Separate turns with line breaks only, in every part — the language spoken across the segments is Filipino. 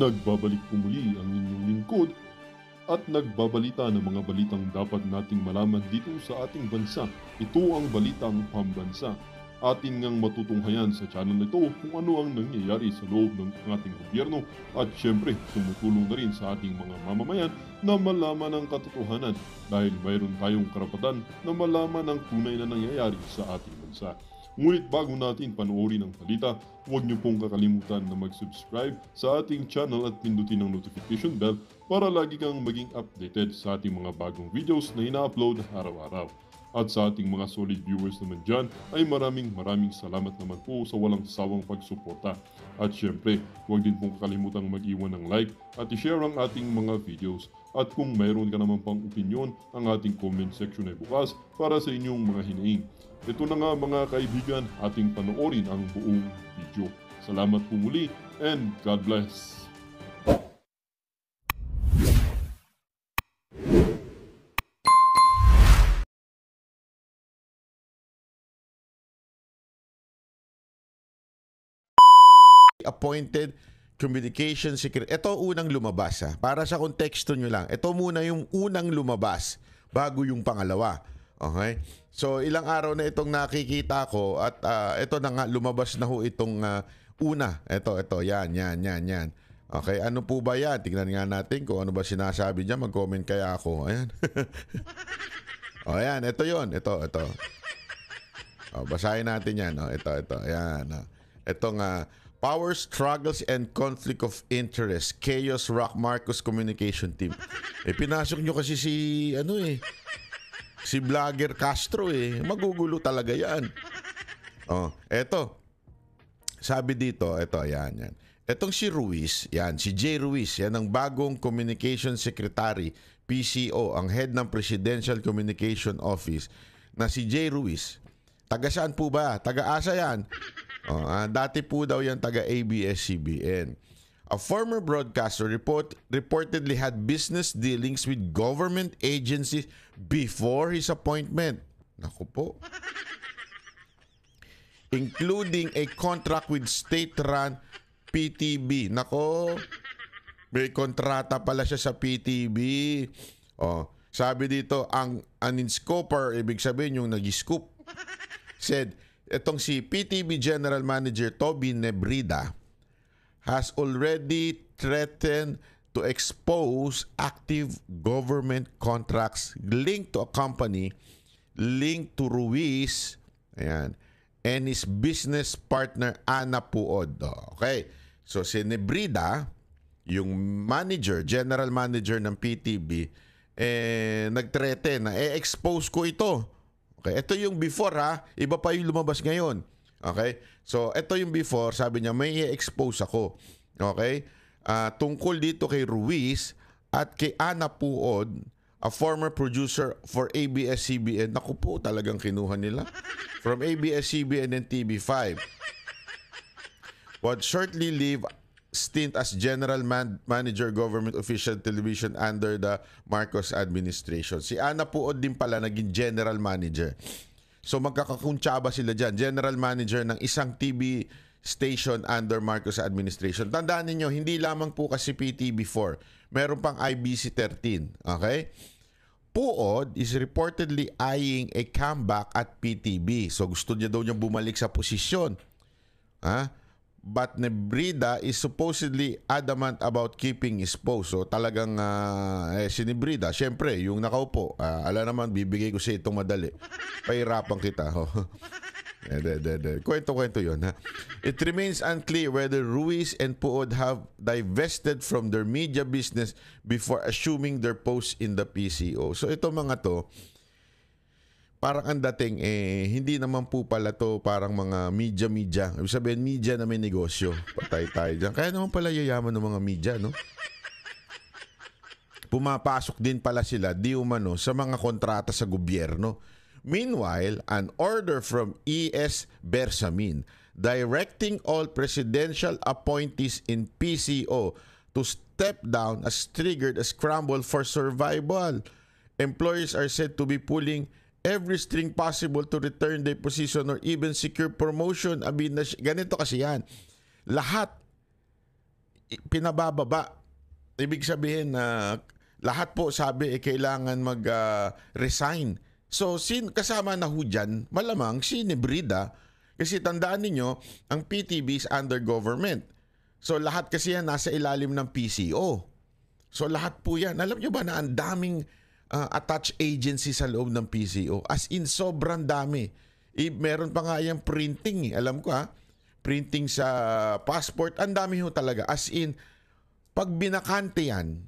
Nagbabalik po muli ang inyong lingkod at nagbabalita ng mga balitang dapat nating malaman dito sa ating bansa. Ito ang Balitang Pambansa. Atin ngang matutunghayan sa channel na ito kung ano ang nangyayari sa loob ng ating gobyerno at syempre tumutulong na rin sa ating mga mamamayan na malaman ang katotohanan dahil mayroon tayong karapatan na malaman ang tunay na nangyayari sa ating bansa. Ngunit bago natin panoorin ang balita, huwag niyo pong kakalimutan na mag-subscribe sa ating channel at pindutin ang notification bell para lagi kang maging updated sa ating mga bagong videos na ina-upload araw-araw. At sa ating mga solid viewers naman dyan ay maraming salamat naman po sa walang sawang pagsuporta. At syempre, huwag din pong kakalimutan mag-iwan ng like at i-share ang ating mga videos. At kung mayroon ka naman pang opinion, ang ating comment section ay bukas para sa inyong mga hinaing. Ito na nga mga kaibigan, ating panoorin ang buong video. Salamat po muli and God bless!
Appointed Communication Secretary. Ito unang lumabas ha. Para sa konteksto nyo lang. Ito muna yung unang lumabas bago yung pangalawa. Okay? So ilang araw na itong nakikita ko at ito na nga lumabas na ho itong una. Ito. Yan. Okay, ano po ba yan? Tingnan nga natin kung ano ba sinasabi niya. Mag-comment kaya ako. Ayan. O ayan, ito yun. Ito. O, basahin natin yan. O, ito. Ayan. Ito nga. Power struggles and conflict of interest. Chaos rock Marcos communication team. Pinasok nyo kasi si vlogger Castro Magugulo talaga yan. Oh, eto. Sabi dito, yan. Etong si Ruiz, si Jay Ruiz, yan ang bagong Communication Secretary, PCO, ang head ng Presidential Communication Office na si Jay Ruiz. Taga saan po ba? Taga-asa yan. Dati po daw yan taga ABS-CBN. A former broadcaster reportedly had business dealings with government agencies before his appointment. Naku po. Including a contract with state-run PTB. Nako, may kontrata pala siya sa PTB. Sabi dito, ang in-scoper, ibig sabihin yung nag-scoop, said, itong si PTB General Manager Toby Nebrida has already threatened to expose active government contracts linked to a company linked to Ruiz and his business partner Ana Puod. Okay. So si Nebrida, yung general manager ng PTB, nag-threaten na expose ko ito. Okay, ito yung before iba pa yung lumabas ngayon. Okay? So, ito yung before, sabi niya, may i-expose ako. Okay? Tungkol dito kay Ruiz at kay Ana Puod, a former producer for ABS-CBN. Naku po, talagang kinuha nila. From ABS-CBN and TV5. Would shortly leave stint as General Manager Government Official Television under the Marcos administration. Si Ana Puod din pala naging General Manager. So magkakakuntsaba sila dyan. General Manager ng isang TV station under Marcos administration. Tandaan niyo, hindi lamang po kasi PTB4. Meron pang IBC13. Okay? Puod is reportedly eyeing a comeback at PTB. So gusto niya daw niyang bumalik sa posisyon. But Nebrida is supposedly adamant about keeping his post. So talagang si Nebrida, syempre, yung nakaupo, ala naman, bibigay ko sa itong madali. Pahirapan kita. Kwento yun. It remains unclear whether Ruiz and Puod have divested from their media business before assuming their posts in the PCO. So ito mga to, parang ang dating, hindi naman po pala to parang mga media. Ibig sabihin, media na may negosyo. Patay tayo dyan. Kaya naman pala yayaman ng mga media, no? Pumapasok din pala sila, di umano, sa mga kontrata sa gobyerno. Meanwhile, an order from E.S. Bersamin directing all presidential appointees in PCO to step down has triggered a scramble for survival. Employers are said to be pulling every string possible to return their position or even secure promotion. Ganito kasi yan. Lahat pinabababa. Ibig sabihin na lahat po sabi kailangan mag-resign. So, kasama na ho dyan, malamang si Nebrida. Kasi tandaan ninyo, ang PTB is under government. So, lahat kasi yan nasa ilalim ng PCO. So, lahat po yan. Alam nyo ba na ang daming attached agency sa loob ng PCO? As in, sobrang dami. Meron pa nga yung printing. Alam ko printing sa passport. Ang dami ho talaga. As in, pag binakante yan,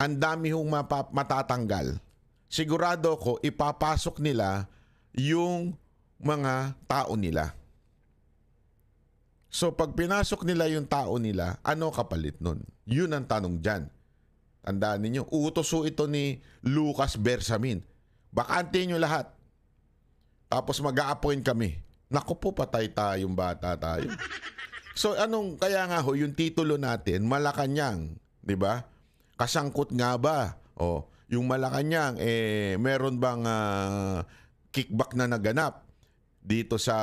ang dami hong matatanggal. Sigurado ko, ipapasok nila yung mga tao nila. So, pag pinasok nila yung tao nila, ano kapalit nun? Yun ang tanong dyan. Tandaan ninyo, utos ho ito ni Lucas Bersamin. Bakante nyo lahat. Tapos mag-a-appoint kami. Naku po, patay tayong bata tayo. So, kaya nga ho, yung titulo natin, Malacanang, di ba? Kasangkot nga ba? Yung Malacanang, meron bang kickback na naganap dito sa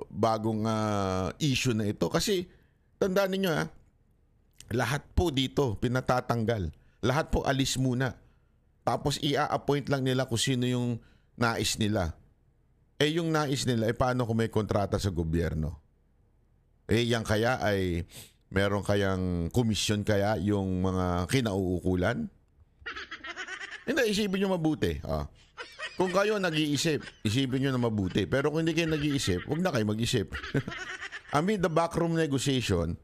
bagong issue na ito? Kasi, tandaan ninyo lahat po dito pinatatanggal. Lahat po alis muna. Tapos i-appoint lang nila kung sino yung nais nila. Yung nais nila, paano kung may kontrata sa gobyerno? Yan kaya ay meron kayang komisyon kaya yung mga kinauukulan? Hindi, isipin nyo mabuti. Kung kayo nag-iisip, isipin nyo na mabuti. Pero kung hindi kayo nag-iisip, huwag na kayo mag-isip. Amid the backroom negotiation,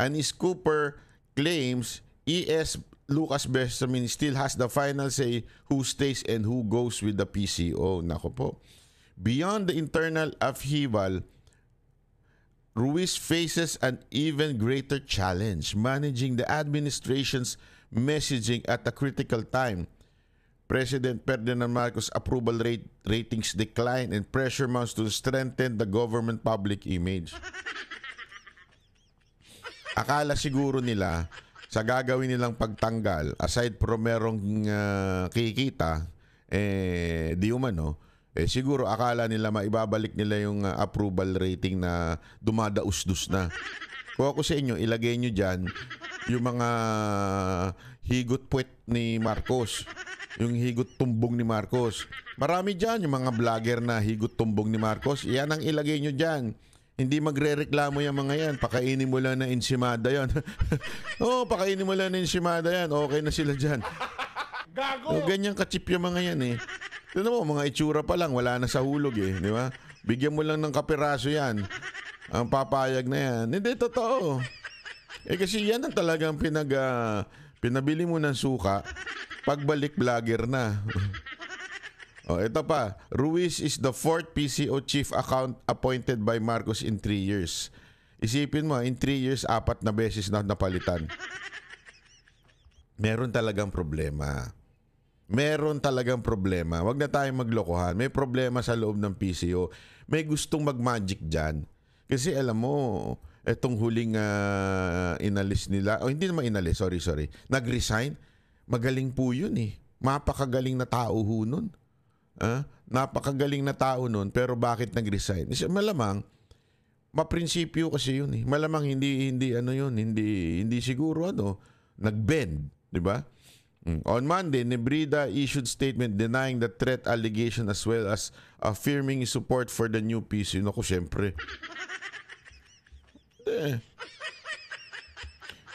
Anis Cooper claims ES Lucas Bersamin still has the final say who stays and who goes with the PCO. Nako po. Beyond the internal upheaval, Ruiz faces an even greater challenge managing the administration's messaging at a critical time. President Ferdinand Marcos' approval ratings decline and pressure mounts to strengthen the government public image. Akala siguro nila sa gagawin nilang pagtanggal, aside from merong kikita, di umano, siguro akala nila maibabalik nila yung approval rating na dumadaus-dus na. Kung ako sa inyo, ilagay nyo dyan yung mga higot puwet ni Marcos. Yung higot tumbong ni Marcos. Marami dyan yung mga vlogger na higot tumbong ni Marcos. Yan ang ilagay nyo dyan. Hindi magre-reklamo yung mga yan. Pakainin mo lang na ensimada yan. Pakainin mo lang na ensimada yan. Okay na sila dyan.
Gago!
Ganyan kachip yung mga yan Tignan mo, mga itsura pa lang, wala na sa hulog di ba? Bigyan mo lang ng kapiraso yan. Ang papayag na yan. Hindi, totoo. Kasi yan ang talagang pinabili mo ng suka, pagbalik vlogger na. Ito pa. Ruiz is the 4th PCO chief account appointed by Marcos in 3 years. Isipin mo, in 3 years, 4 na beses na napalitan. Meron talagang problema. Meron talagang problema. Huwag na tayong maglokohan. May problema sa loob ng PCO. May gustong mag-magic dyan. Kasi alam mo, etong huling inalis nila, hindi naman inalis, sorry. Nag-resign. Magaling po yun Mapakagaling na tao ho nun. Napakagaling na tao nun, pero bakit nag-resign? Kasi malamang, maprinsipyo kasi yun Malamang hindi siguro nag-bend, di ba? On Monday, Nebrida issued statement denying the threat allegation as well as affirming his support for the new PCO. Naku, syempre.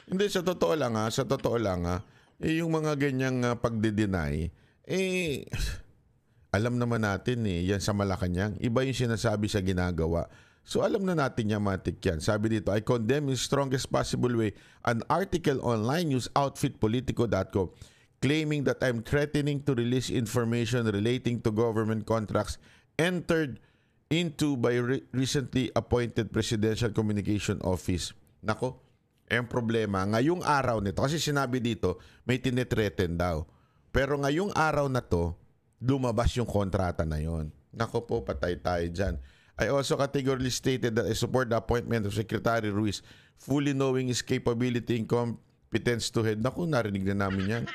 Hindi, sa totoo lang yung mga ganyang pagde-deny, alam naman natin yan sa Malacanang. Iba yung sinasabi sa ginagawa. So alam na natin yan, matik yan. Sabi dito, I condemn in strongest possible way an article online news outfit Politico.com claiming that I'm threatening to release information relating to government contracts entered into by recently appointed Presidential Communication Office. Nako, ang problema, ngayong araw nito, kasi sinabi dito, may tinetreaten daw. Pero ngayong araw na to, lumabas yung kontrata na yon. Nako po, patay tayo dyan. I also categorically stated that I support the appointment of Secretary Ruiz, fully knowing his capability and competence to head. Naku, narinig na namin yan.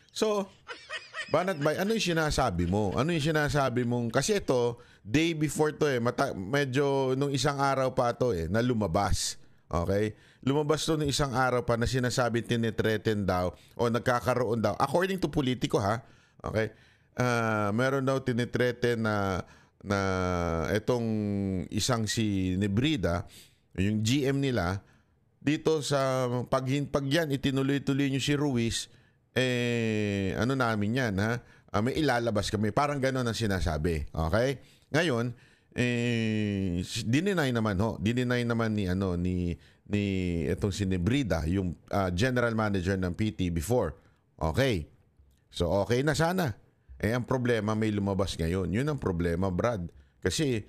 So, Banat Bay, ano yung sinasabi mo? Ano yung sinasabi mong, kasi ito, day before to medyo nung isang araw pa to na lumabas. Okay? Lumabas to ng isang araw pa na sinasabi tinitreaten daw o nagkakaroon daw. According to politiko ha. Okay? Meron daw tinitreaten na itong isang si Nebrida, yung GM nila, dito sa pag yan itinuloy-tuloy nyo si Ruiz, ano namin yan ha? May ilalabas kami. Parang gano'n ang sinasabi. Okay? Ngayon, dininay naman ni itong si Nebrida, yung general manager ng PT before. Okay. So okay na sana. Ang problema may lumabas ngayon. Yun ang problema, Brad. Kasi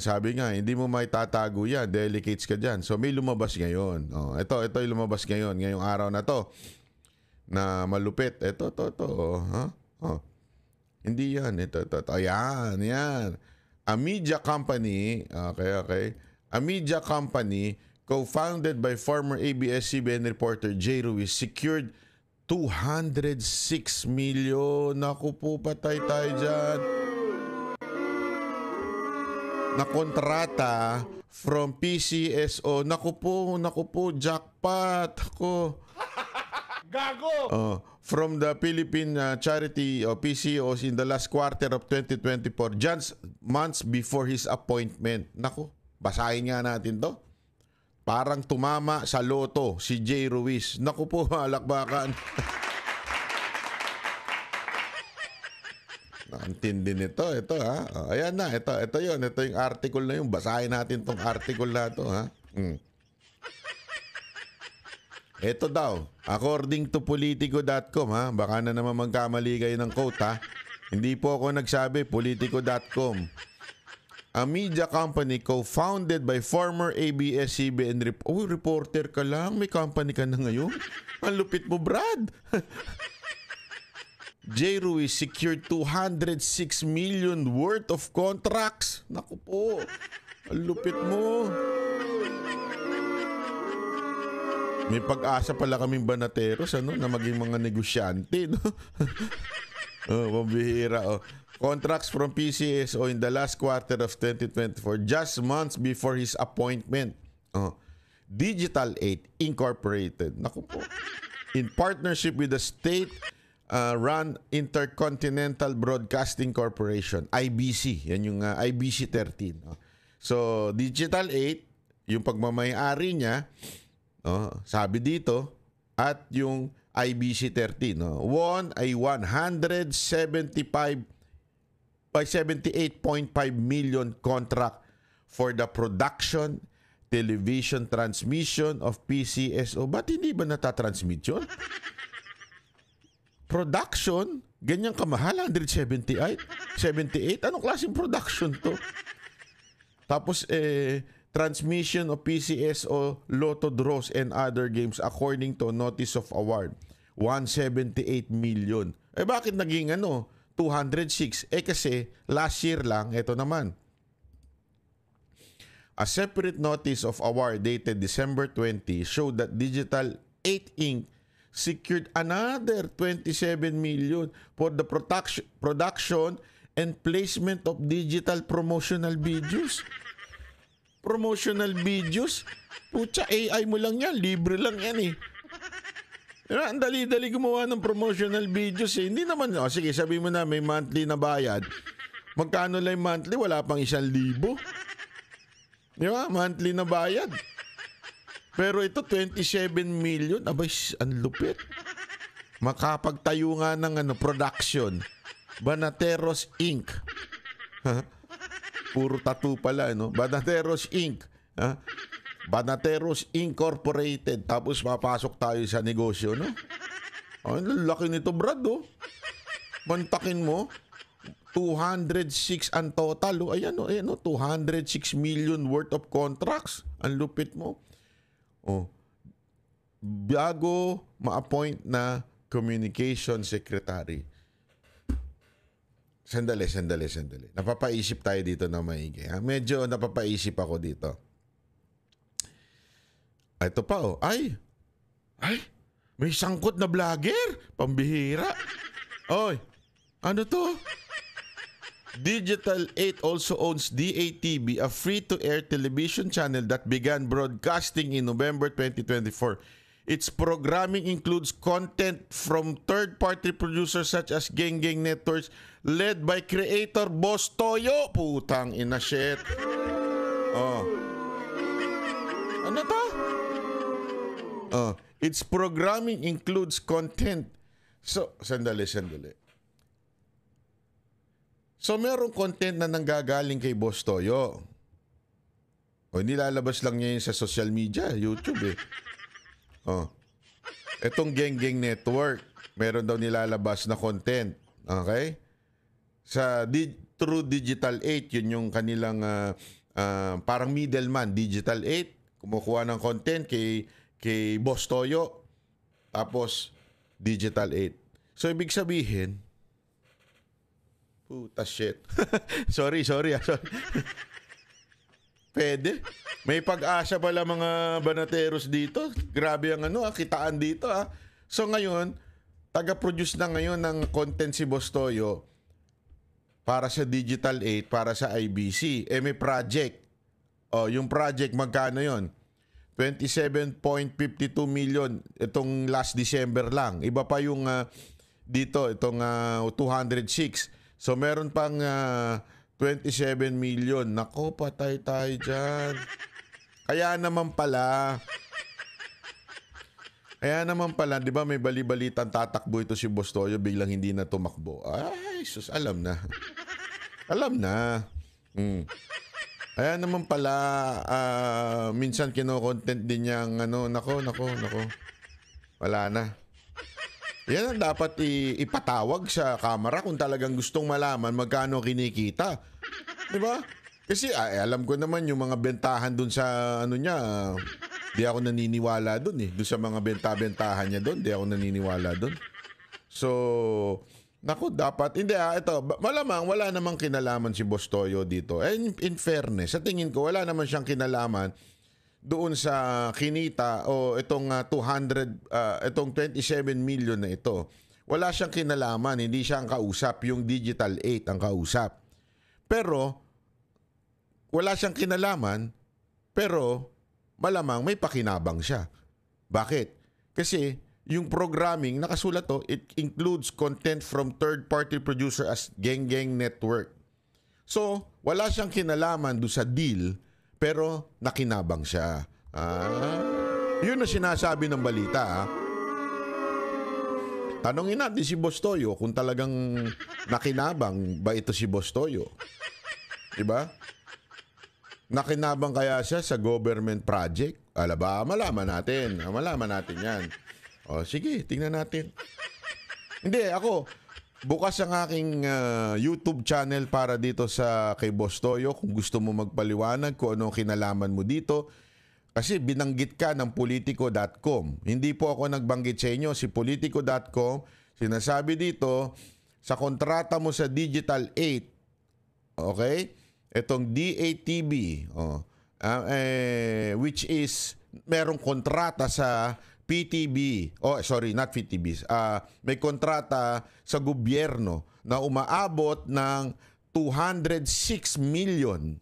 sabi nga, hindi mo may tatago yan, delicates ka dyan. So may lumabas ngayon. Ito yung lumabas ngayon, ngayong araw na to. Na malupit. Ito. Hindi yan. Ito. Yan. A media company, okay. A media company co-founded by former ABS-CBN reporter Jay Ruiz secured 206 million. Naku po, patay tayo dyan. Na kontrata from PCSO. Naku po, jackpot. Ako.
Gago!
From the Philippine charity PCOs in the last quarter of 2024, just months before his appointment. Naku, basahin nga natin to. Parang tumama sa loto si Jay Ruiz. Naku po, halakbakan. Nakantindi nito. Ito ha. Ayan na. Ito yun. Ito yung article na yun. Basahin natin tong article na to ha. Ito daw. According to Politico.com ha. Baka na naman magkamali kayo ng quote ha. Hindi po ako nagsabi. Politico.com. A media company co-founded by former ABS-CBN reporter ka lang. May company ka na ngayon. Ang lupit mo, Brad. Jay Ruiz secured 206 million worth of contracts. Naku po. Ang lupit mo. May pag-asa pala kaming banateros na maging mga negosyante. No? Pambihira. Contracts from PCSO in the last quarter of 2024, just months before his appointment. Digital 8 Incorporated. Naku po. In partnership with the state-run Intercontinental Broadcasting Corporation, IBC. Yan yung IBC 13. So, Digital 8, yung pagmamayari niya, sabi dito, at yung IBC 13. Won ay 78.5 million contract for the production, television transmission of PCSO. Ba't hindi ba natatransmit yun? Production? Ganyan kamahal? 178? 78? Anong klaseng production to? Tapos, transmission of PCSO, Lotto draws, and other games according to notice of award. 178 million. Bakit naging 206? Kasi last year lang, ito naman. A separate notice of award dated December 20 showed that Digital 8 Inc. secured another 27 million for the production and placement of digital promotional videos. Promotional videos? Pucha, AI mo lang yan. Libre lang yan eh. Ang dali-dali gumawa ng promotional videos eh. Hindi naman, sige, sabi mo na may monthly na bayad. Magkano lang monthly? Wala pang 1,000. Di ba? Monthly na bayad. Pero ito, 27 million. Abay, ang lupit. Makapagtayo nga ng production. Banateros Inc. Puro tattoo pala, Banateros Inc. Banateros Incorporated. Tapos mapasok tayo sa negosyo, Ang laki nito, Brad, Mantakin mo. 206 ang total, Ayan, 206 million worth of contracts. Ang lupit mo. Bago ma-appoint na communication secretary. Sandali. Napapaisip tayo dito na maigi. Medyo napapaisip ako dito. Ito pa, Ay! May sangkot na vlogger. Pambihira. Oy, ano to? Digital 8 also owns DATV, a free-to-air television channel that began broadcasting in November 2024. Its programming includes content from third-party producers such as Geng Geng Networks led by creator Boss Toyo. Putang ina shit. Oh. Ano to? Oh. Its programming includes content. So, sandali. So, merong content na nanggagaling kay Boss Toyo. O, hindi lalabas lang niya yun sa social media, YouTube eh. O, etong Geng Geng Network, meron daw nilalabas na content. Okay? Through Digital 8, yun yung kanilang parang middleman. Digital 8, kumukuha ng content kay Boss Toyo. Tapos, Digital 8. So, ibig sabihin, puta shit. sorry. Pwede. May pag-asa pala mga banateros dito. Grabe ang kitaan dito ah. So ngayon, taga-produce na ngayon ng content si Boss Toyo para sa Digital 8, para sa IBC. May project. Yung project magkano yon? 27.52 million itong last December lang. Iba pa yung dito, itong 206. So, meron pang 27 million. Nako, patay tayo dyan. Kaya naman pala, di ba may bali-balitan tatakbo ito si Boss Toyo, biglang hindi na tumakbo. Ay, sus, alam na. Kaya naman pala, minsan kino-content din niyang, nako. Wala na. Yan ang dapat ipatawag sa camera kung talagang gustong malaman magkano kinikita. Di ba? Kasi alam ko naman yung mga bentahan dun sa niya, di ako naniniwala dun eh. Dun sa mga benta-bentahan niya dun, di ako naniniwala dun. So, naku, dapat, hindi ito, malamang wala namang kinalaman si Boss Toyo dito. In fairness, sa tingin ko, wala naman siyang kinalaman doon sa kinita o itong 27 million na ito. Wala siyang kinalaman, hindi siya ang kausap, yung Digital 8 ang kausap. Pero wala siyang kinalaman, pero malamang may pakinabang siya. Bakit? Kasi yung programming, nakasulat to, it includes content from third-party producer as Geng Geng Network. So, wala siyang kinalaman doon sa deal, pero nakinabang siya. Yun ang sinasabi ng balita. Tanongin natin si Boss Toyo kung talagang nakinabang ba ito si Boss Toyo. Diba? Nakinabang kaya siya sa government project? Malaman natin. Malaman natin yan. Sige, tingnan natin. Hindi, ako, bukas ang aking YouTube channel para dito kay Boss Toyo kung gusto mo magpaliwanag kung ano kinalaman mo dito. Kasi binanggit ka ng Politico.com. Hindi po ako nagbanggit sa inyo. Si Politico.com, sinasabi dito, sa kontrata mo sa Digital 8, okay? Itong DATV, which is merong kontrata sa PTB, not PTB, may kontrata sa gobyerno na umaabot ng 206 million.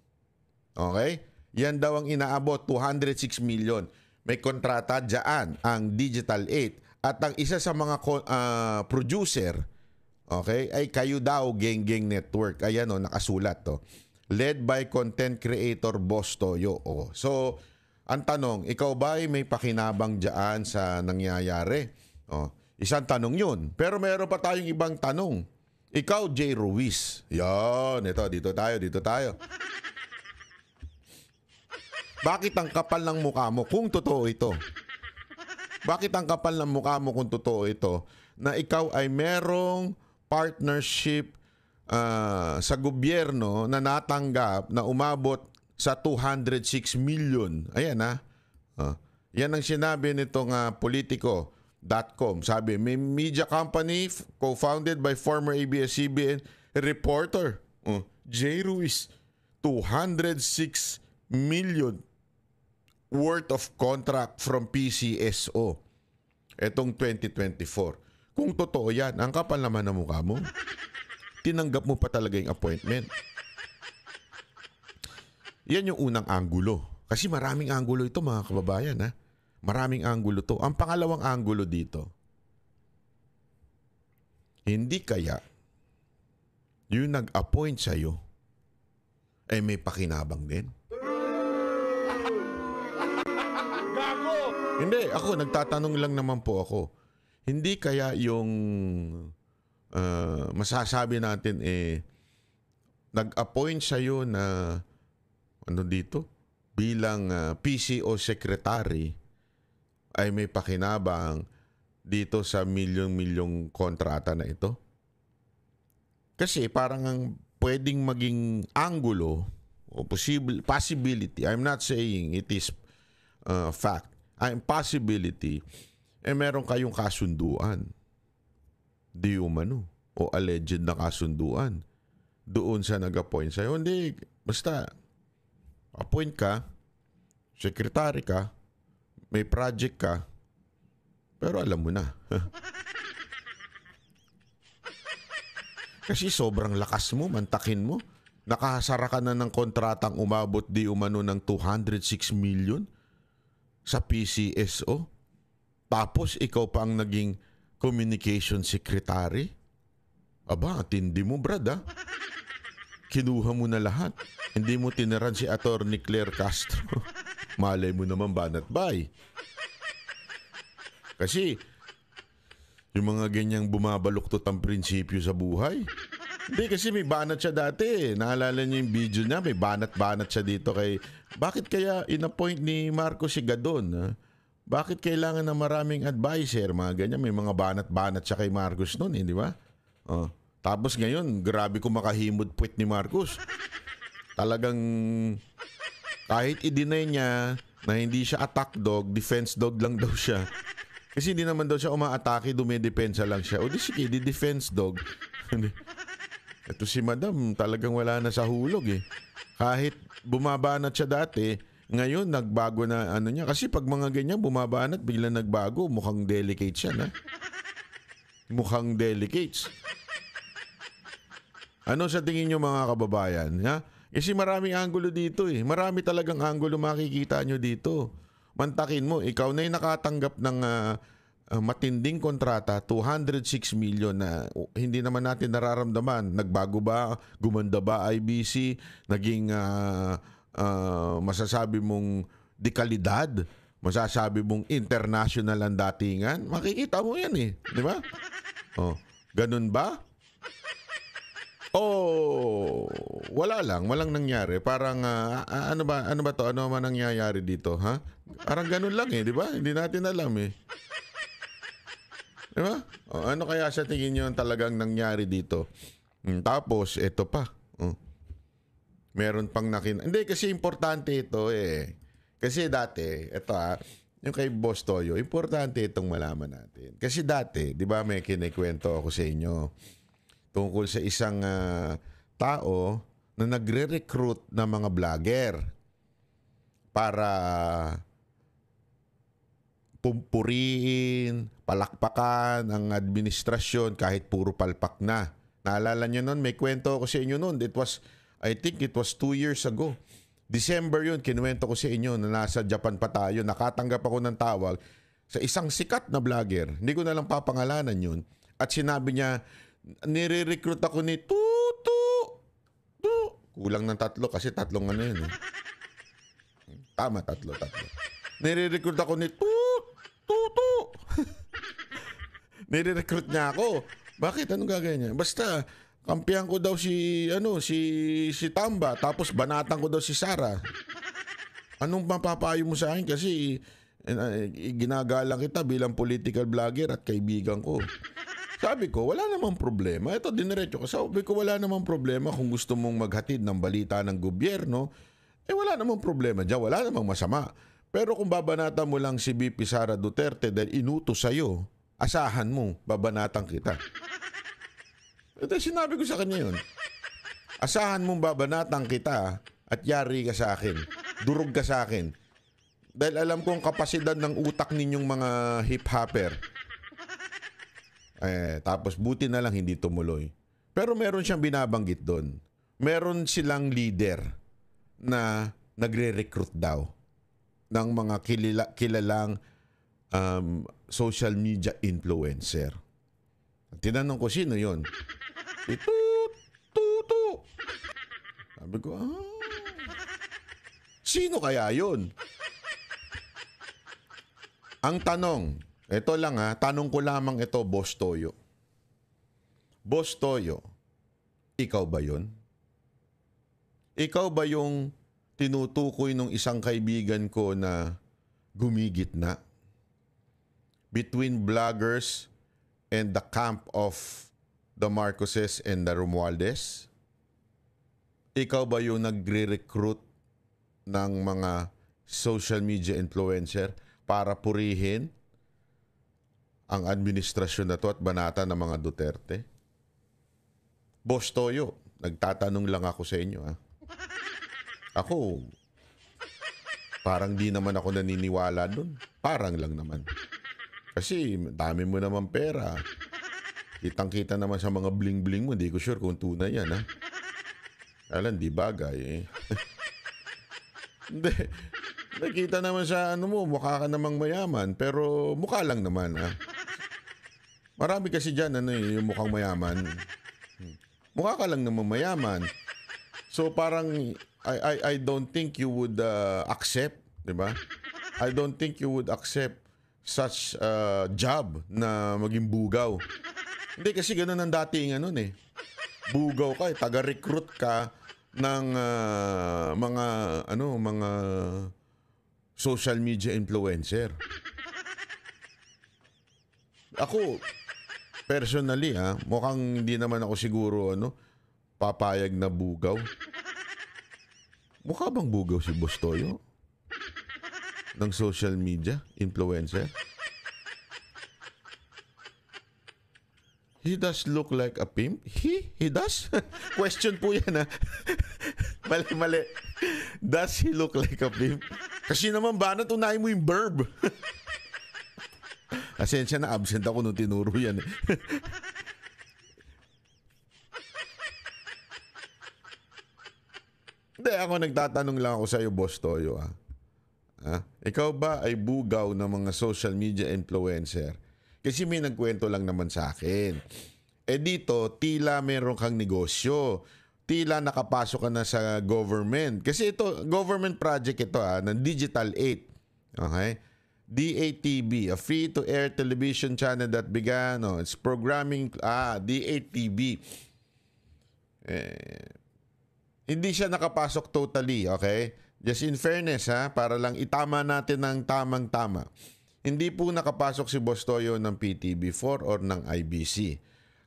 Okay? Yan daw ang inaabot, 206 million. May kontrata dyan ang Digital 8. At ang isa sa mga producer, okay, ay kayo daw, Geng Geng Network. Ayan nakasulat to. Led by content creator Boss Toyo. So, ang tanong, ikaw ba ay may pakinabang dyan sa nangyayari? Isang tanong yun. Pero meron pa tayong ibang tanong. Ikaw, J. Ruiz. Yan, dito tayo. Bakit ang kapal ng mukha mo kung totoo ito? Bakit ang kapal ng mukha mo kung totoo ito? Na ikaw ay merong partnership sa gobyerno na natanggap na umabot sa 206 million. Ayan yan ang sinabi nitong Politico.com. Sabi, may media company co-founded by former ABS-CBN reporter J. Ruiz, 206 million worth of contract from PCSO. Etong 2024. Kung totoo yan, ang kapal naman ng mukha mo. tinanggap mo pa talaga yung appointment. Yan yung unang anggulo. Kasi maraming anggulo ito, mga kababayan. Ha? Maraming anggulo to. Ang pangalawang anggulo dito, hindi kaya yung nag-appoint sa'yo ay may pakinabang din?
Gago!
Hindi, ako, nagtatanong lang naman po ako. Hindi kaya yung masasabi natin nag-appoint sa'yo na bilang PCO secretary ay may pakinabang dito sa milyong-milyong kontrata na ito? Kasi parang ang pwedeng maging anggulo o possibility, I'm not saying it is fact, possibility, meron kayong kasunduan. Di umano o alleged na kasunduan doon sa nag-appoint sa'yo. Hindi, basta appoint ka, secretary ka, may project ka, pero alam mo na. Kasi sobrang lakas mo, mantakin mo. Nakahasara ka na ng kontratang umabot di umano ng 206 million sa PCSO. Tapos ikaw pa ang naging communication secretary. Aba, tindi mo, brad, ha? Kinuha mo na lahat. Hindi mo tiniran si Attorney Claire Castro. Malay mo naman banat bay. Kasi yung mga ganyang bumabaluktot ang prinsipyo sa buhay. Hindi, kasi may banat siya dati. Naalala niyo yung video niya, may banat-banat siya dito kay... Bakit kaya in-appoint ni Marcos si Gadon? Ha? Bakit kailangan na maraming advisor? Mga ganyan, may mga banat-banat siya kay Marcos noon, di ba? Oh. Tapos ngayon, grabe ko makahimod puwet ni Marcos. Talagang kahit i-deny niya na hindi siya attack dog, defense dog lang daw siya. Kasi hindi naman daw siya umaatake, dumidepensa lang siya. O di sige, di defense dog. Ito si Madam, talagang wala na sa hulog eh. Kahit bumabanat siya dati, ngayon nagbago na ano niya. Kasi pag mga ganyan bumabanat, bigla nagbago, mukhang delicate siya na. Mukhang delicates. Ano sa tingin niyo mga kababayan? Ha? Kasi maraming anggulo dito eh. Marami talagang anggulo makikita nyo dito. Mantakin mo, ikaw na yung nakatanggap ng matinding kontrata, 206 million na hindi naman natin nararamdaman. Nagbago ba? Gumanda ba IBC? Naging masasabi mong dekalidad? Masasabi mong international ang datingan? Makikita mo yan eh. Di ba? Oh, ganun ba? Oh, wala lang, walang nangyari. Parang ano ba to? Ano man nangyayari dito, ha? Parang ganun lang eh, di ba? Hindi natin alam eh. Di ba? Oh, ano kaya sa tingin niyo talagang nangyari dito? Tapos ito pa. Meron pang Hindi kasi importante ito eh. Kasi dati, ito yung kay Boss Toyo, importante itong malaman natin. Kasi dati, di ba may kinikwento ako sa inyo tungkol sa isang tao na nagre-recruit ng mga vlogger para pumpuriin, palakpakan ang administrasyon kahit puro palpak na. Naalala nyo nun? May kwento ako sa inyo nun. I think it was 2 years ago. December yun, kinuwento ko sa inyo na nasa Japan pa tayo. Nakatanggap ako ng tawag sa isang sikat na vlogger. Hindi ko na lang papangalanan yun. At sinabi niya, nire-recruit ako ni Tutu. Kulang ng 3 kasi 3 ano yun eh. Tama, 3. Nire-recruit ako ni Tutu. Nire-recruit niya ako. Bakit? Anong gagawin niya? Basta, kampihan ko daw si Tamba, tapos banatan ko daw si Sara. Anong mapapayo mo sa akin? Kasi ginagalang kita bilang political vlogger at kaibigan ko. Sabi ko, wala namang problema. Ito, diniretso ko. Sabi ko, wala namang problema kung gusto mong maghatid ng balita ng gobyerno. Wala namang problema dyan. Wala namang masama. Pero kung babanatan mo lang si VP Sara Duterte dahil inutos sa'yo, asahan mo, babanatan kita. Ito, sinabi ko sa kanya yun. Asahan mong babanatan kita at yari ka sa akin. Durog ka sa akin. Dahil alam kong kapasidad ng utak ninyong mga hip-hopper. Tapos buti na lang hindi tumuloy. Pero meron siyang binabanggit doon. Meron silang leader na nagre-recruit daw ng mga kilalang social media influencer. Tinanong ko, sino yun? Tutu. Sabi ko, sino kaya yun? Ang tanong, ito lang tanong ko lamang ito, Boss Toyo. Boss Toyo, ikaw ba yun? Ikaw ba yung tinutukoy ng isang kaibigan ko na gumigitna between vloggers and the camp of the Marcoses and the Romualdez? Ikaw ba yung nagre-recruit ng mga social media influencer para purihin ang administrasyon na to at banata ng mga Duterte? Boss Toyo, nagtatanong lang ako sa inyo. Ako, parang di naman ako naniniwala dun. Parang lang naman. Kasi dami mo naman pera. Kitang-kita naman sa mga bling-bling mo. Hindi ko sure kung tunay yan. Alam, di bagay Hindi. Nakita naman sa mo, mukha ka namang mayaman. Pero mukha lang naman. Marami kasi dyan, yung mukhang mayaman. Mukha ka lang naman mayaman. So parang I don't think you would accept, 'di ba? I don't think you would accept such job na maging bugaw. Hindi kasi ganoon ang dating Bugaw ka, taga-recruit ka ng mga social media influencer. Ako personally, mukhang hindi naman ako siguro papayag na bugaw. Mukha bang bugaw si Boss Toyo ng social media influencer? He does look like a pimp. He does? Question po yan Mali. Does he look like a pimp? Kasi naman banat unahin mo yung verb. Asensya na, absent ako nung tinuro yan Hindi, ako nagtatanong lang ako sa iyo, Boss Toyo. Ikaw ba ay bugaw ng mga social media influencer? Kasi may nagkwento lang naman sa akin. Dito, tila meron kang negosyo. Tila nakapasok ka na sa government. Kasi ito, government project ito ng Digital 8. Okay? DATV, a free-to-air television channel that began its programming, DATV. Hindi siya nakapasok totally, okay? Just in fairness, para lang itama natin ng tamang-tama. Hindi po nakapasok si Boss Toyo ng PTV4 or ng IBC.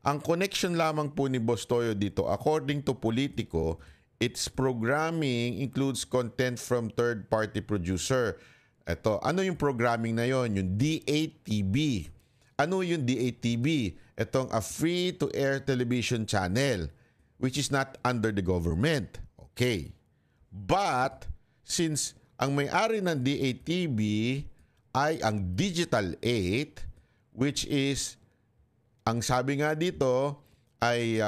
Ang connection lamang po ni Boss Toyo dito, according to Politico, its programming includes content from third-party producer. Ito, ano yung programming na yon? Yung DATV. Ano yung DATV? Itong a free-to-air television channel which is not under the government. Okay. But, since ang may-ari ng DATV ay ang Digital 8, which is, ang sabi nga dito, ay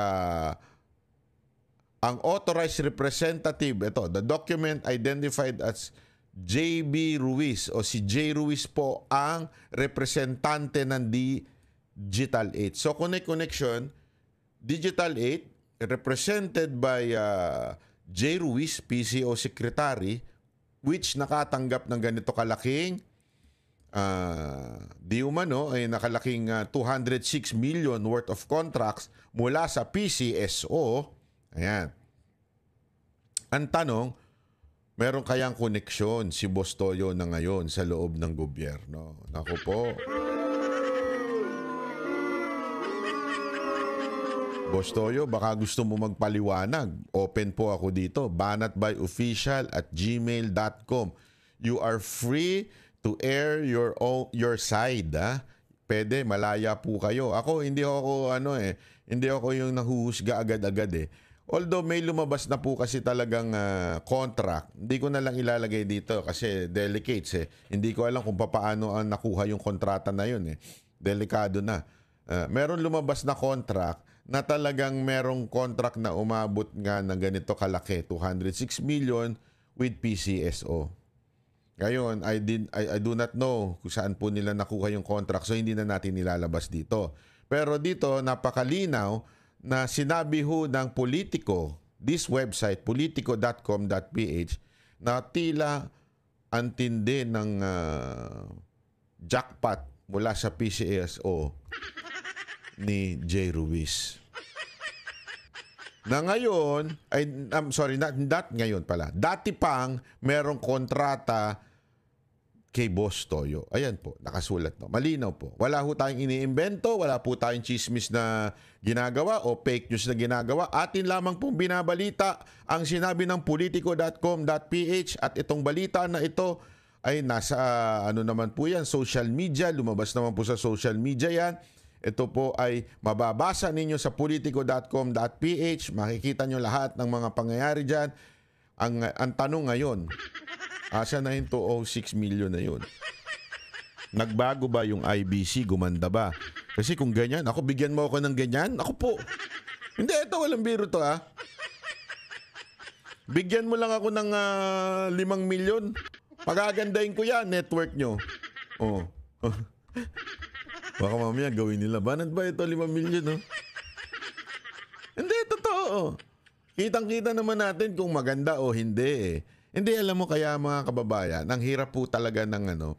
ang authorized representative, ito, the document identified as JB Ruiz o si J. Ruiz po ang representante ng Digital 8. So, connection, Digital 8 represented by J. Ruiz, PCO Secretary, which nakatanggap ng ganito kalaking di umano ay nakalaking 206 million worth of contracts mula sa PCSO. Ayan. Ang tanong, meron kayang koneksyon si Boss Toyo na ngayon sa loob ng gobyerno? Naku po. Boss Toyo, baka gusto mo magpaliwanag. Open po ako dito. banatbyofficial@gmail.com. You are free to air your side. Pwede, malaya po kayo. Ako, hindi ako yung nahuhusga agad-agad Although may lumabas na po kasi talagang contract, hindi ko na lang ilalagay dito kasi delicates Hindi ko alam kung paano ang nakuha yung kontrata na yun Delikado na. Meron lumabas na contract na talagang merong contract na umabot nga ng ganito kalaki, 206 million with PCSO. Ngayon, I do not know kung saan po nila nakuha yung contract, so hindi na natin nilalabas dito. Pero dito, napakalinaw na sinabi ho ng Politico, this website, politico.com.ph, na tila antindi ng jackpot mula sa PCSO ni J. Ruiz. Na ngayon, not ngayon pala. Dati pang merong kontrata kay Boss Toyo. Ayan po, nakasulat no. Malinaw po. Wala ho tayong iniimbento, wala po tayong chismis na ginagawa o fake news na ginagawa. Atin lamang pong binabalita ang sinabi ng politico.com.ph at itong balita na ito ay nasa naman po yan, social media. Lumabas naman po sa social media yan. Ito po ay mababasa ninyo sa politico.com.ph. Makikita nyo lahat ng mga pangyayari dyan. Ang tanong ngayon, asa na yung 206 million na yun? Nagbago ba yung IBC? Gumanda ba? Kasi kung ganyan, ako bigyan mo ako ng ganyan, ako po. Hindi, ito walang biro to ha. Bigyan mo lang ako ng 5 milyon. Pagagandahin ko yan, network nyo. Oh. Baka mamaya gawin nila. Banat ba ito 5 milyon? Oh? Hindi, totoo. Kitang-kita naman natin kung maganda o hindi eh. Hindi, alam mo kaya mga kababayan, ang hirap po talaga ng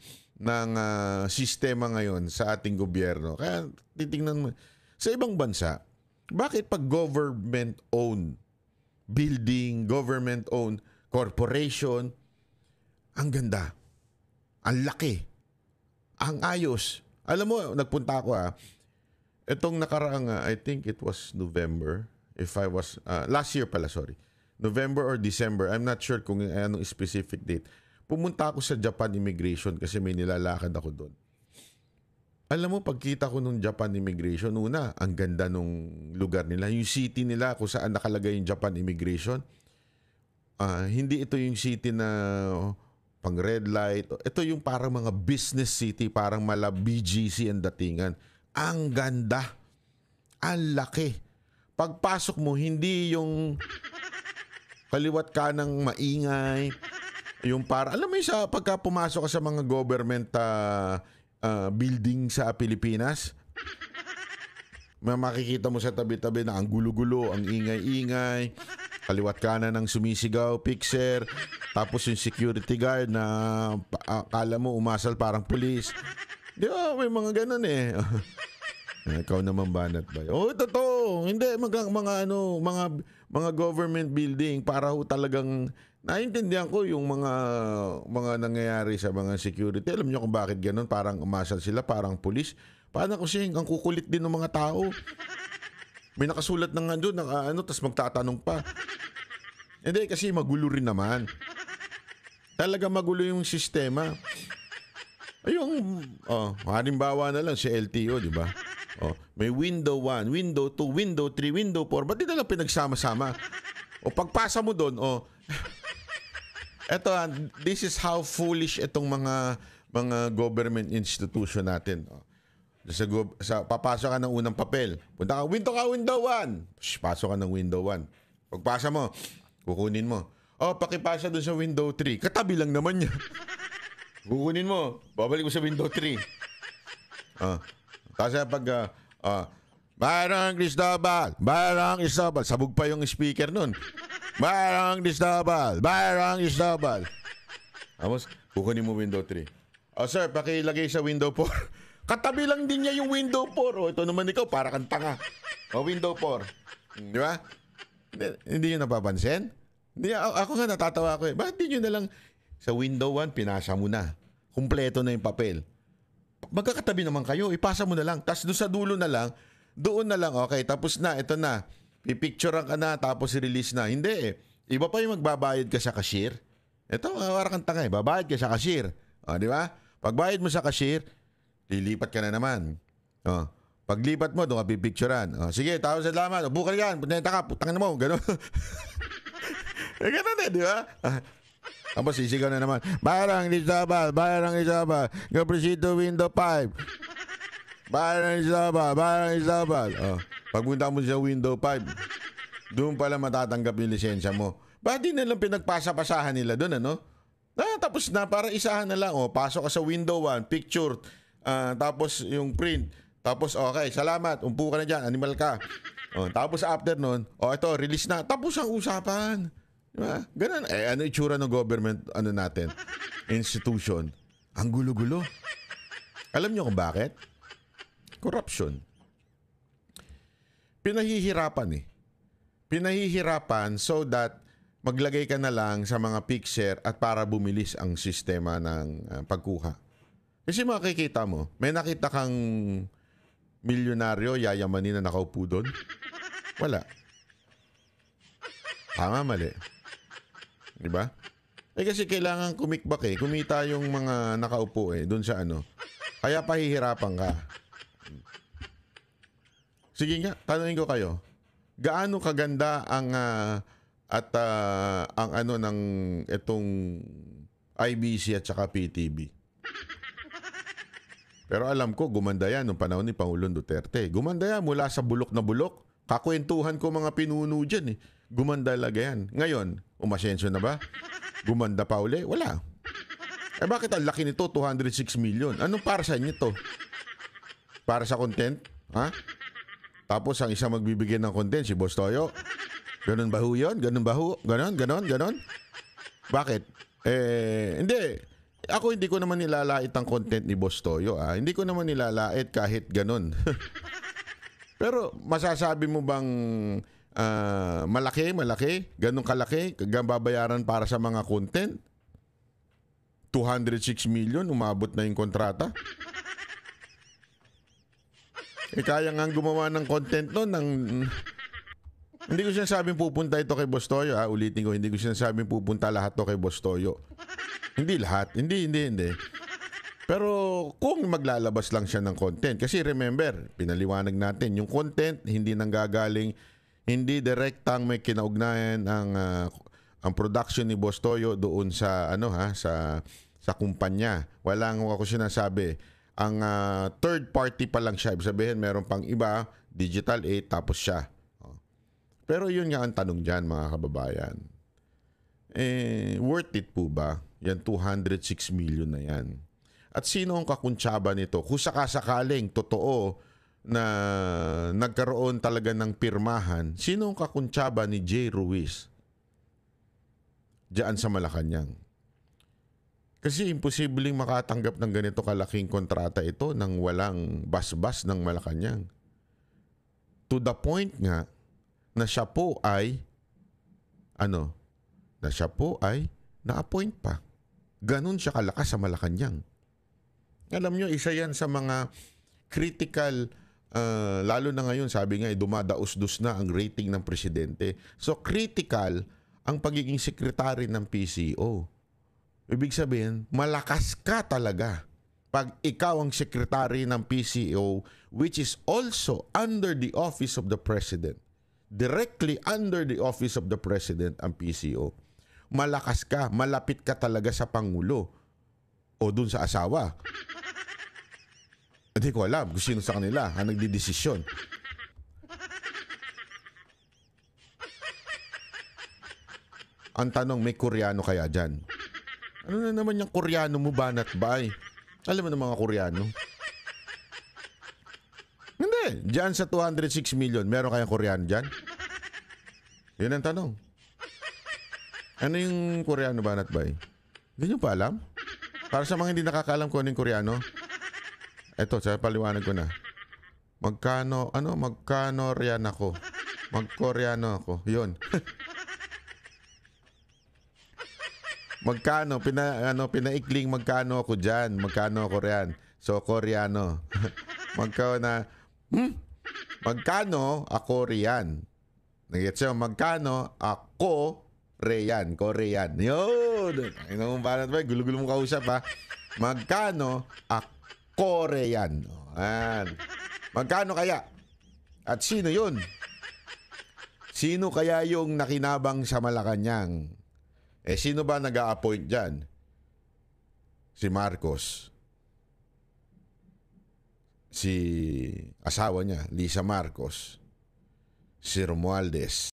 sistema ngayon sa ating gobyerno. Kaya titingnan mo, sa ibang bansa, bakit pag government-owned building, government-owned corporation, ang ganda, ang laki, ang ayos. Alam mo, nagpunta ako itong nakaraang, I think it was November, last year pala, sorry. November or December, I'm not sure kung anong specific date. Pumunta ako sa Japan Immigration kasi may nilalakad ako doon. Alam mo, pagkita ko nung Japan Immigration, una, ang ganda nung lugar nila. Yung city nila kung saan nakalagay yung Japan Immigration, hindi ito yung city na pang red light. Ito yung parang mga business city, parang mala BGC ang datingan. Ang ganda. Ang laki. Pagpasok mo, hindi yung kaliwat ka ng maingay. Yung alam mo yung pagka pumasok ka sa mga government building sa Pilipinas, makikita mo sa tabi-tabi na ang gulo-gulo, ang ingay-ingay, kaliwat ka na ng sumisigaw, fixer, tapos yung security guard na akala mo umasal parang pulis. Di ba, may mga ganun eh. Ikaw naman banat ba? Oh, totoo. Hindi mga government building para ho talagang naintindihan ko yung mga nangyayari sa mga security. Alam niyo kung bakit ganun? Parang umasal sila, parang pulis. Paano kasi ang kukulit din ng mga tao. May nakasulat na nga doon, tapos magtatanong pa. Hindi, kasi magulo rin naman. Talaga magulo yung sistema. Halimbawa na lang si LTO, di ba? May window 1, window 2, window 3, window 4. Ba't di na lang pinagsama-sama? Pagpasa mo doon, eto, this is how foolish itong mga government institution natin. Papasok ka ng unang papel. Punta ka, window 1. Pasok ka ng window 1. Pagpasa mo, kukunin mo. Pakipasa doon sa window 3. Katabi lang naman niya. Kukunin mo. Babalik mo sa window 3. Kasi Barang Cristobal, sabog pa yung speaker nun. Barang Cristobal. Tapos, kukunin mo window 3. Sir, pakilagay sa window 4. Katabi lang din niya yung window 4. Ito naman ikaw, para kang tanga. Window 4. Di ba? Hindi nyo napapansin? Hindi, ako nga natatawa ko eh. Bakit di nyo na lang sa window 1, pinasa mo na. Kumpleto na yung papel. Magkakatabi naman kayo, ipasa mo na lang. Tapos doon sa dulo na lang, doon na lang, okay, tapos na, ito na. Pipicturean ka na, tapos release na. Hindi eh. Iba pa yung magbabayad ka sa cashier. Ito, parang kang tanga eh. Babayad ka sa cashier. Di ba? Pagbayad mo sa cashier, lilipat ka na naman. Paglipat mo, doon ka pipicturean. Sige, tao salamat. Bukal yan. Punta ka, putang na mo. Ganun. Ganun eh, di ba? Tapos sisigaw na naman, Barang Cristobal. Go proceed to window 5. Barang Cristobal. Pagpunta mo sa window 5, doon pala matatanggap yung lisensya mo. Bakit di nalang pinagpasa-pasahan nila doon, ano? Tapos na, para isahan na lang. Pasok ka sa window 1, picture, tapos yung print. Tapos, okay, salamat, umpo ka na dyan, animal ka. Tapos after nun, ito, release na. Tapos ang usapan. Diba? Ganun. Ano itsura ng government, natin? Institution. Ang gulo-gulo. Alam nyo kung bakit? Corruption. Pinahihirapan so that maglagay ka na lang sa mga picture at para bumilis ang sistema ng pagkuha. Kasi makikita mo, may nakita kang milyonaryo, yayamanin na nakaupo doon? Wala. Tama, mali. Diba? Kasi kailangan kumikbak kumita yung mga nakaupo doon sa Kaya pahihirapan ka. Sige nga, tanungin ko kayo. Gaano kaganda ang ng itong IBC at saka PTB? Pero alam ko, gumanda yan nung panahon ni Pangulong Duterte. Gumanda yan mula sa bulok na bulok. Kakwentuhan ko mga pinuno dyan Gumanda talaga yan. Ngayon, umasensyo na ba? Gumanda pa uli? Wala. Bakit ang laki nito? 206 million. Anong para sa inyo to? Para sa content? Ha? Tapos ang isa magbibigay ng content, si Boss Toyo. Ganun ba ho yun? Ganun ba ho? Ganon? Bakit? Hindi. Ako hindi ko naman nilalait ang content ni Boss Toyo. Hindi ko naman nilalait kahit ganun. Pero masasabi mo bang malaki? Ganun kalaki? Babayaran para sa mga content? 206 million, umabot na yung kontrata? Kaya nga gumawa ng content nun hindi ko sinasabing pupunta ito kay Boss Toyo. Ulitin ko, hindi ko sinasabing pupunta lahat to kay Boss Toyo. Hindi lahat. Hindi. Pero kung maglalabas lang siya ng content, kasi remember, pinaliwanag natin, yung content hindi nanggagaling, hindi direktang may kinaugnayan ang production ni Boss Toyo doon sa sa kumpanya. Walang ako sinasabi. Ang third party pa lang siya. Ibig sabihin, meron pang iba, Digital 8, tapos siya. Pero yun nga ang tanong dyan, mga kababayan. Worth it po ba? Yan 206 million na yan. At sino ang kakuntsaba nito? Kung sakasakaling totoo na nagkaroon talaga ng pirmahan, sino ang kakuntsaba ni Jay Ruiz? Diyan sa Malacanang. Kasi imposibleng makatanggap ng ganito kalaking kontrata ito nang walang basbas ng Malacanang. To the point nga na siya po ay na-appoint pa. Ganun siya kalakas sa Malacanang. Alam nyo, isa yan sa mga critical, lalo na ngayon, sabi nga, dumadaos-dus na ang rating ng presidente. So, critical ang pagiging sekretary ng PCO. Ibig sabihin, malakas ka talaga pag ikaw ang sekretary ng PCO, which is also under the office of the President. Directly under the office of the President ang PCO. Malakas ka, malapit ka talaga sa Pangulo o dun sa asawa. Hindi ko alam kung sino sa kanila ang nagdidesisyon. Ang tanong, may Koreano kaya dyan? Ano na naman yung Koreano mo, banat bay? Alam mo na mga Koreano? Hindi. Diyan sa 206 million, meron kayang Koreano dyan? Yun ang tanong. Ano yung Koreano, banat bay? Hindi nyo pa alam? Para sa mga hindi nakakaalam kung ano yung Koreano, eto, sa paliwanag ko na. Magkano riyan ako? Magkoreano ako. Yun. Magkano, pinaikling magkano ako dyan, magkano ako riyan. So, Koreano. Magkano ako riyan. Nag-gets yun, magkano ako riyan, Korean. Yun. Ano ba, gulo-gulo mong kausap ha. Magkano ako riyan. Magkano kaya? At sino yun? Sino kaya yung nakinabang sa Malacanang? Sino ba nag-a-appoint dyan? Si Marcos. Si asawa niya, Lisa Marcos. si Romualdez.